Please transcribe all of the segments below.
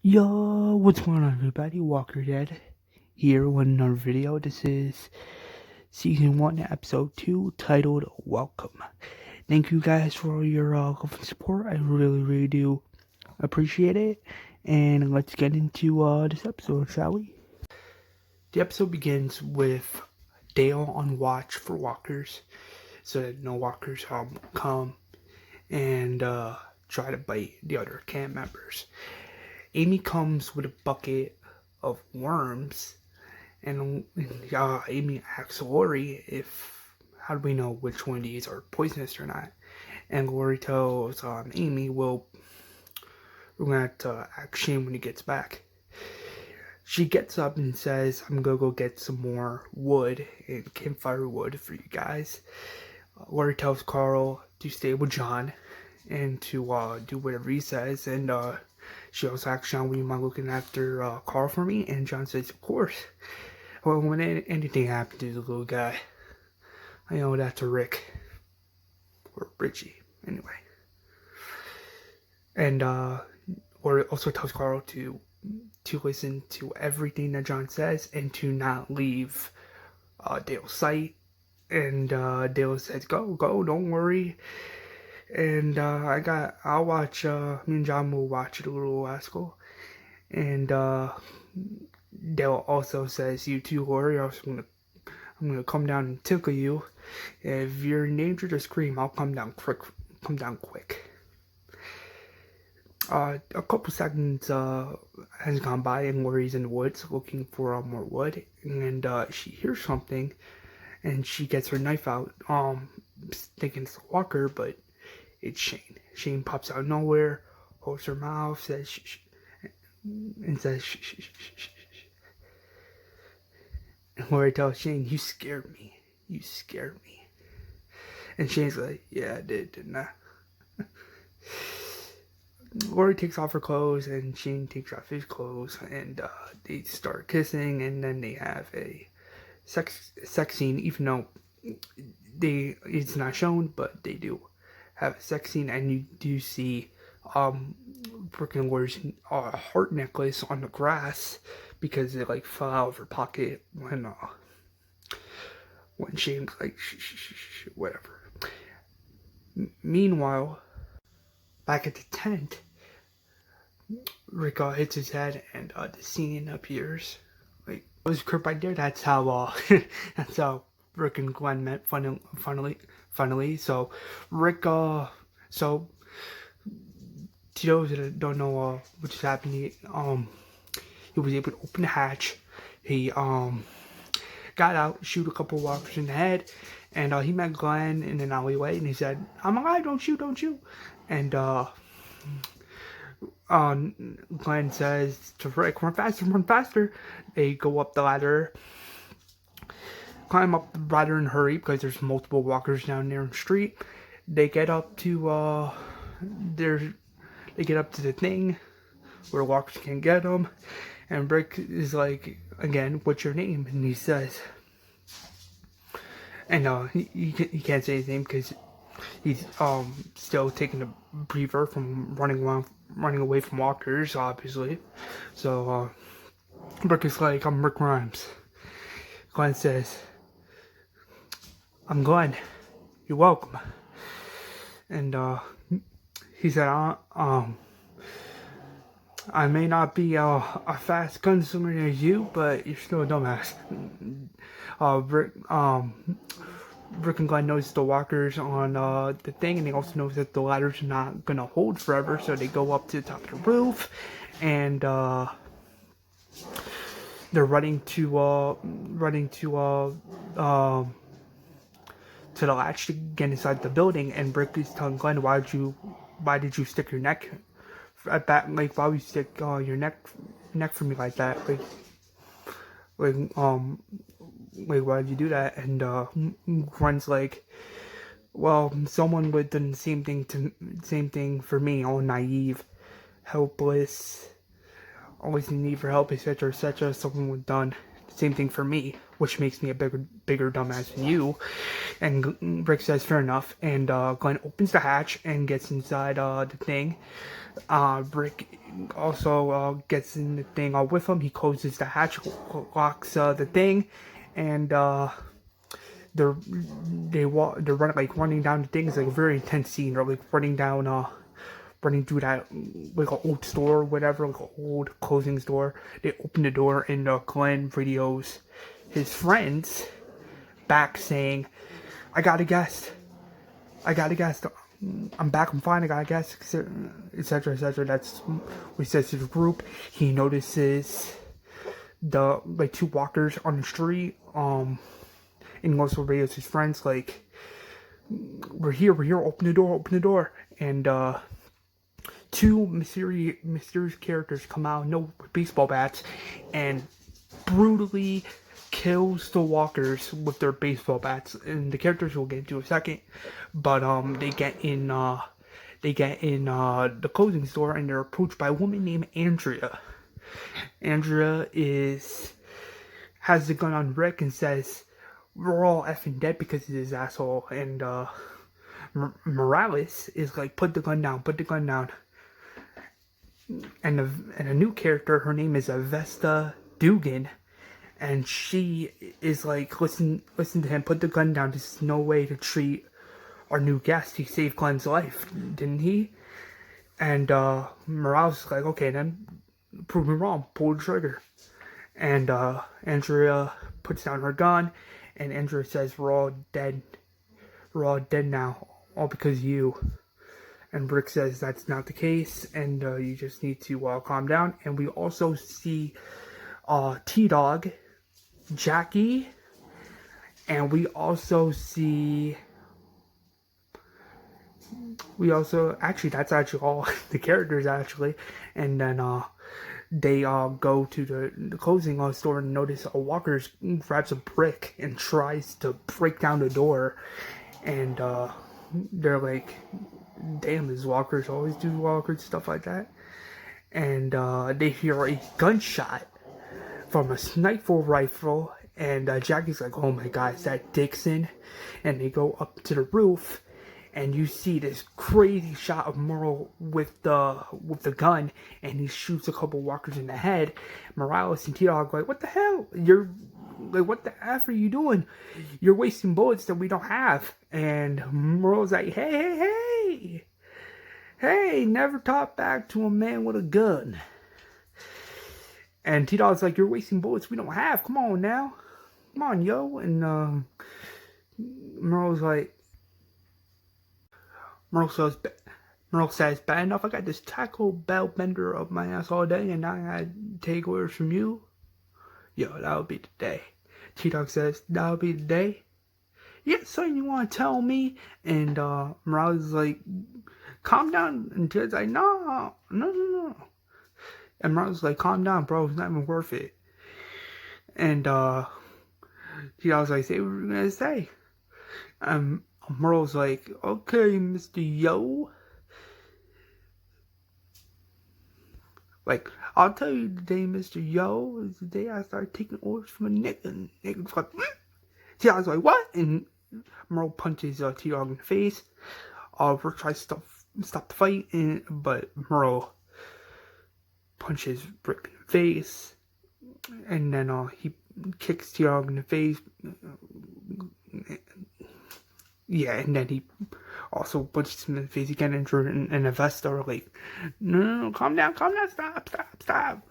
Yo, what's going on everybody? Walker Dead here with another video. This is season 1, episode 2, titled Welcome. Thank you guys for all your love and support. I really do appreciate it. And let's get into this episode, shall we? The episode begins with Dale on watch for walkers, so that no walkers come and try to bite the other camp members. Amy comes with a bucket of worms, and Amy asks Lori how do we know which one of these are poisonous or not? And Lori tells Amy, we're gonna have to ask Shane when he gets back. She gets up and says, I'm gonna go get some more wood and campfire wood for you guys. Lori tells Carl to stay with John and to do whatever he says, and she also asks John, will you mind looking after Carl for me? And John says, of course. Well, when anything happens to the little guy, I know that's a Rick. Or Richie, anyway. And or also tells Carl to listen to everything that John says and to not leave Dale's sight. And Dale says, go, don't worry. And I'll watch, me and John will watch the little rascal. And Dale also says, you too, Lori, I'm gonna come down and tickle you. If you're in danger to scream, I'll come down quick. A couple seconds has gone by, and Lori's in the woods looking for more wood, and she hears something, and she gets her knife out, thinking it's a walker, but it's Shane. Shane pops out of nowhere, holds her mouth, says shh, and says shh, shh, shh, shh, shh. And Lori tells Shane, you scared me. And Shane's like, yeah, I did, didn't I? Lori takes off her clothes, and Shane takes off his clothes, and they start kissing, and then they have a sex scene, even though it's not shown, but they do have a sex scene, and you do see freaking Lori's heart necklace on the grass because it like fell out of her pocket when Shane's like shh, whatever. Meanwhile, back at the tent, Rick hits his head, and the scene appears. Like, it was Kurt by there. That's how Rick and Glenn met finally. So Rick, so to those that don't know what just happened, he was able to open the hatch. He got out, shoot a couple walkers in the head, and he met Glenn in an alleyway, and he said, I'm alive, don't shoot. And Glenn says to Rick, run faster. They go up the ladder, climb up the ladder in a hurry because there's multiple walkers down there in the street. They get up to the thing where walkers can get them, and Rick is like, again, what's your name? And he says, and he can't say his name because he's still taking a breather from running away from walkers, obviously. So Rick is like, I'm Rick Grimes. Glenn says, I'm Glenn, you're welcome. And he said, I may not be a fast gunslinger as you, but you're still a dumbass. Rick and Glenn notice the walkers on the thing, and they also notice that the ladder's not gonna hold forever, so they go up to the top of the roof, and they're running to the latch to get inside the building, and Rick is telling Glenn, why did you stick your neck at that? Like, why would you stick your neck for me like that? Like why did you do that? And Glenn's like, well, someone would have done the same thing for me, all naive, helpless, always in need for help, etc. Someone would have done same thing for me, which makes me a bigger dumbass than you. And Rick says, fair enough. And Glenn opens the hatch and gets inside the thing. Rick also gets in the thing with him. He closes the hatch, locks the thing, and they're running down the thing. It's like a very intense scene. They're like running through that like an old store or whatever, like an old clothing store. They open the door and Glenn radios his friends back saying, I got a guest. I'm back, I'm fine, I got a guest, etc, etc. That's what he says to the group. He notices the like two walkers on the street, and he also radios his friends like, we're here, open the door. And two mysterious characters come out, no baseball bats, and brutally kills the walkers with their baseball bats. And the characters we'll get into in a second, but they get in the clothing store, and they're approached by a woman named Andrea. Andrea has the gun on Rick and says, we're all effing dead because of this asshole. And Morales is like, put the gun down. And a new character, her name is Avesta Dugan, and she is like, listen to him, put the gun down. This is no way to treat our new guest. He saved Glenn's life, didn't he? And Morales is like, okay, then prove me wrong, pull the trigger. And Andrea puts down her gun, and Andrea says, we're all dead now, all because of you. And Rick says that's not the case, and you just need to calm down. And we also see T-Dog, Jacqui, and we also see... actually, that's actually all the characters, actually. And then they go to the clothing store and notice a walker grabs a brick and tries to break down the door. And they're like, damn, these walkers always do walkers, stuff like that. And they hear a gunshot from a sniper rifle, and Jacqui's like, oh my god, is that Dixon? And they go up to the roof, and you see this crazy shot of Merle with the gun, and he shoots a couple walkers in the head. Morales and T-Dog like, what the hell? What the F are you doing? You're wasting bullets that we don't have. And Merle's like, hey, never talk back to a man with a gun. And T-Dog's like, you're wasting bullets we don't have. Come on now. Come on, yo. And Merle says, bad enough I got this Taco Bell bender up my ass all day, and now I gotta take orders from you? Yo, that'll be the day. T-Dog says, that'll be the day? Yeah, son, you wanna tell me? And Morales is like, calm down. And Ted's like, no. And Morales is like, calm down, bro, it's not even worth it. And T-Dog's like, say what you're gonna say. Merle's like, okay, Mr. Yo. Like, I'll tell you the day, Mr. Yo, is the day I started taking orders from a nigga. And nigga's like, T-Dog's like, what? And Merle punches T-Dog in the face. Rick tries to stop the fight, but Merle punches Rick in the face. And then he kicks T-Dog in the face. Yeah, and then he also punches him in the face again, and Avesta are like, no, calm down, stop.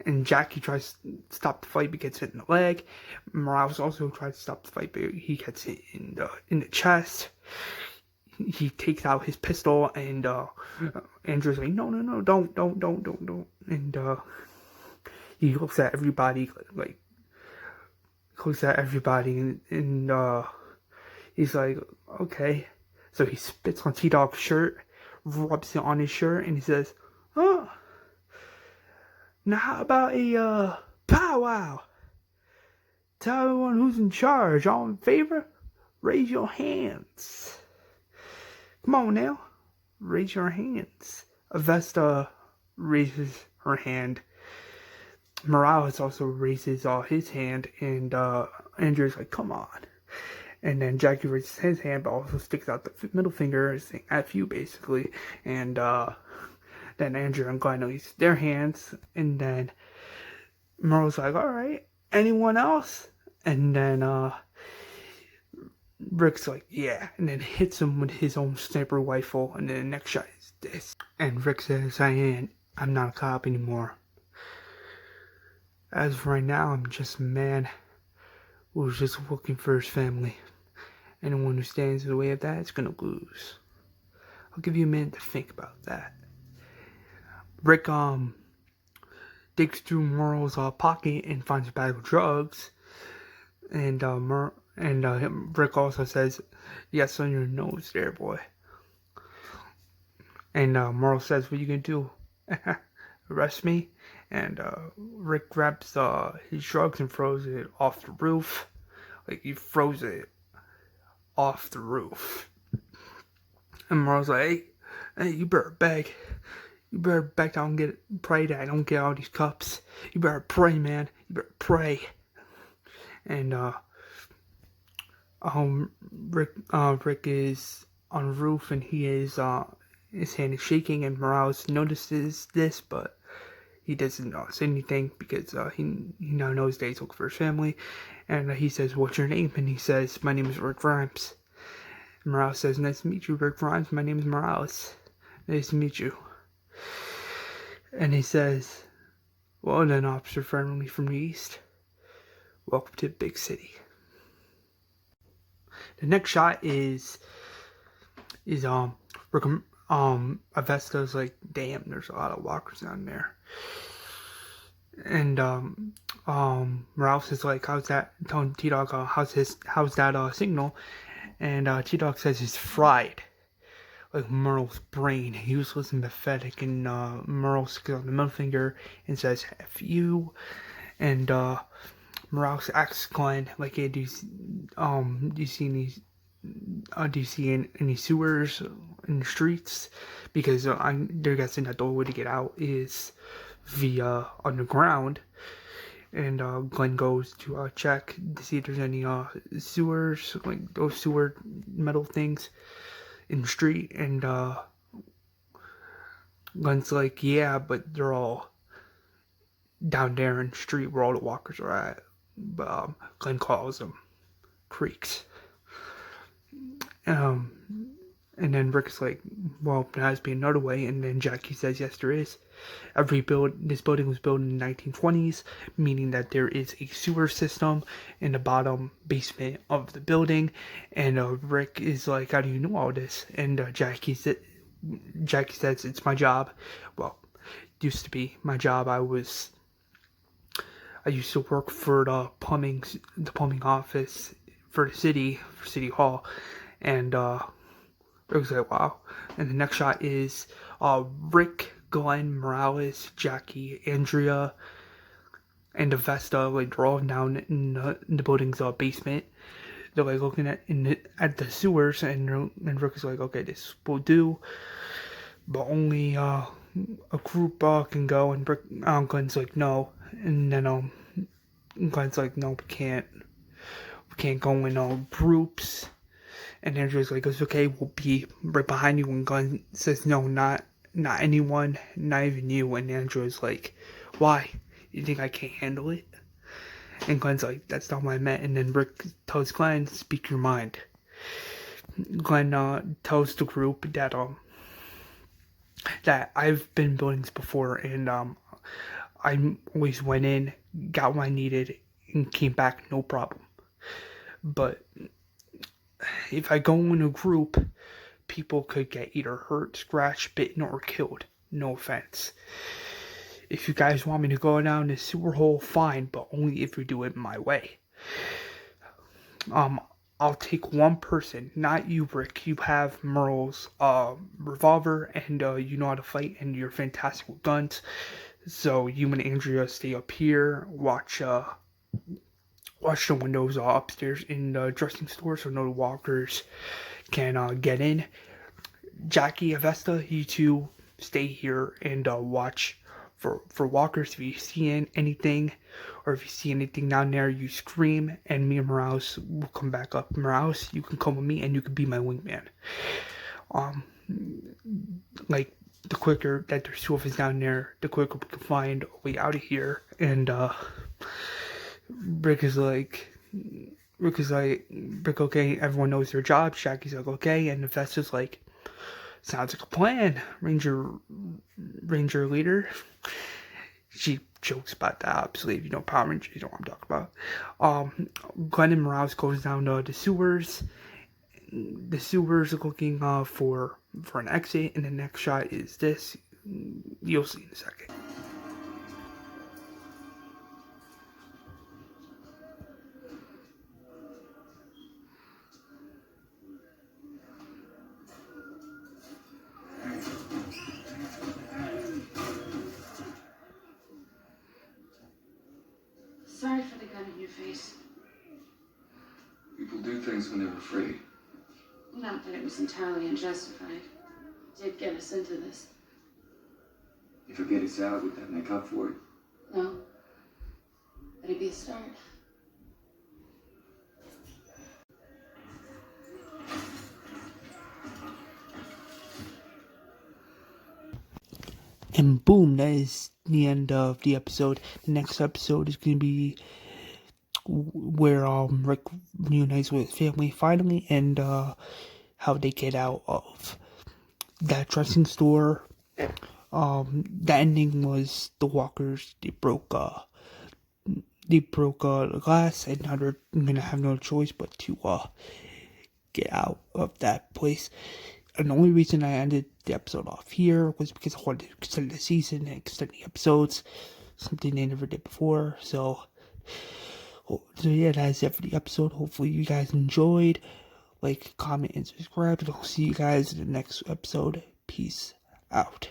And Jacqui tries to stop the fight, but gets hit in the leg. Morales also tries to stop the fight, but he gets hit in the chest. He takes out his pistol, and Andrew's like, no, don't. And he looks at everybody, and he's like, okay. So he spits on T-Dog's shirt, rubs it on his shirt, and he says, oh, now how about a powwow? Tell everyone who's in charge. All in favor? Raise your hands. Come on now. Raise your hands. Avesta raises her hand. Morales also raises his hand, and Andrea's like, come on. And then Jacqui raises his hand, but also sticks out the middle finger, saying F you, basically. And then Andrea and Glenn release their hands, and then Merle's like, alright, anyone else? And then Rick's like, yeah, and then hits him with his own sniper rifle, and then the next shot is this. And Rick says, I'm not a cop anymore. As of right now, I'm just a man who's just looking for his family. Anyone who stands in the way of that is gonna lose. I'll give you a minute to think about that. Rick digs through Merle's pocket and finds a bag of drugs, and Rick also says, "Yes, on your nose, there, boy." And Merle says, "What are you gonna do? Arrest me?" And Rick grabs his drugs and throws it off the roof. Like, he throws it off the roof. And Merle's like, hey, you better beg. You better beg I don't pray that I don't get all these cups. You better pray, man. You better pray. And Rick is on the roof, and his hand is shaking, and Morales notices this, but he doesn't say anything because he now knows that he's looking for his family. And he says, what's your name? And he says, my name is Rick Grimes. And Morales says, nice to meet you, Rick Grimes. My name is Morales. Nice to meet you. And he says, well then, officer friendly from the east. Welcome to the big city. The next shot is Rick, Avesta's like, damn, there's a lot of walkers down there. And Morales is like, how's that? Telling T-Dog, how's that signal? And T-Dog says it's fried. Like Merle's brain. He was listening pathetic, and Merle sticks on the middle finger and says, F you. And Morales asks Glenn, like, hey, do you see any sewers in the streets? Because they're guessing that the only way to get out is via underground. And Glenn goes to check to see if there's any sewers, like those sewer metal things in the street. And Glenn's like, yeah, but they're all down there in the street where all the walkers are at. But Glenn calls them creeks. And then Rick's like, well, there has to be another way. And then Jacqui says, yes, there is. This building was built in the 1920s, meaning that there is a sewer system in the bottom basement of the building. And Rick is like, how do you know all this? And Jacqui says, it's my job. Well, it used to be my job. I used to work for the plumbing office for the city, for City Hall. And Rick's like, wow. And the next shot is Rick, Glenn, Morales, Jacqui, Andrea, and Avesta, like, they're all down in the building's basement. They're like looking at the sewers, and Rick is like, okay, this will do, but only a group can go. And Rick, Glenn's like, no. And then Glenn's like, no, we can't go in groups. And Andrea's like, it's okay, we'll be right behind you. And Glenn says, no, not anyone, not even you. And Andrea's like, why? You think I can't handle it? And Glenn's like, that's not what I meant. And then Rick tells Glenn, speak your mind. Glenn tells the group that I've been in buildings before, and I always went in, got what I needed, and came back no problem. But if I go in a group, people could get either hurt, scratched, bitten, or killed. No offense. If you guys want me to go down this sewer hole, fine, but only if you do it my way. I'll take one person, not you, Rick. You have Merle's revolver, and you know how to fight, and you're fantastic with guns. So you and Andrea stay up here, watch the windows upstairs in the dressing store so no walkers can get in. Jacqui, Avesta, you two stay here and watch for walkers. If you see anything, or if you see anything down there, you scream, and me and Morales will come back up. Morales, you can come with me, and you can be my wingman. Like, the quicker that there's two of us down there, the quicker we can find a way out of here. And Rick is like, okay, everyone knows their job. Jacqui's like, okay, and Avesta's like, sounds like a plan, Ranger leader. She jokes about that, obviously. If you know Power Rangers, you know what I'm talking about. Glenn and Morales goes down to the sewers. The sewers are looking for an exit, and the next shot is this. You'll see in a second. Sorry for the gun in your face. People do things when they're afraid. Not that it was entirely unjustified. It did get us into this. If it get us out, would that make up for it? No. But it'd be a start. And boom, that is the end of the episode. The next episode is going to be where Rick reunites with his family finally, and how they get out of that dressing store. The ending was the walkers, they broke the glass, and now they're gonna have no choice but to get out of that place. And the only reason I ended the episode off here was because I wanted to extend the season and extend the episodes, something they never did before. So yeah, that's it for the episode. Hopefully you guys enjoyed. Like, comment, and subscribe, and I'll see you guys in the next episode. Peace out.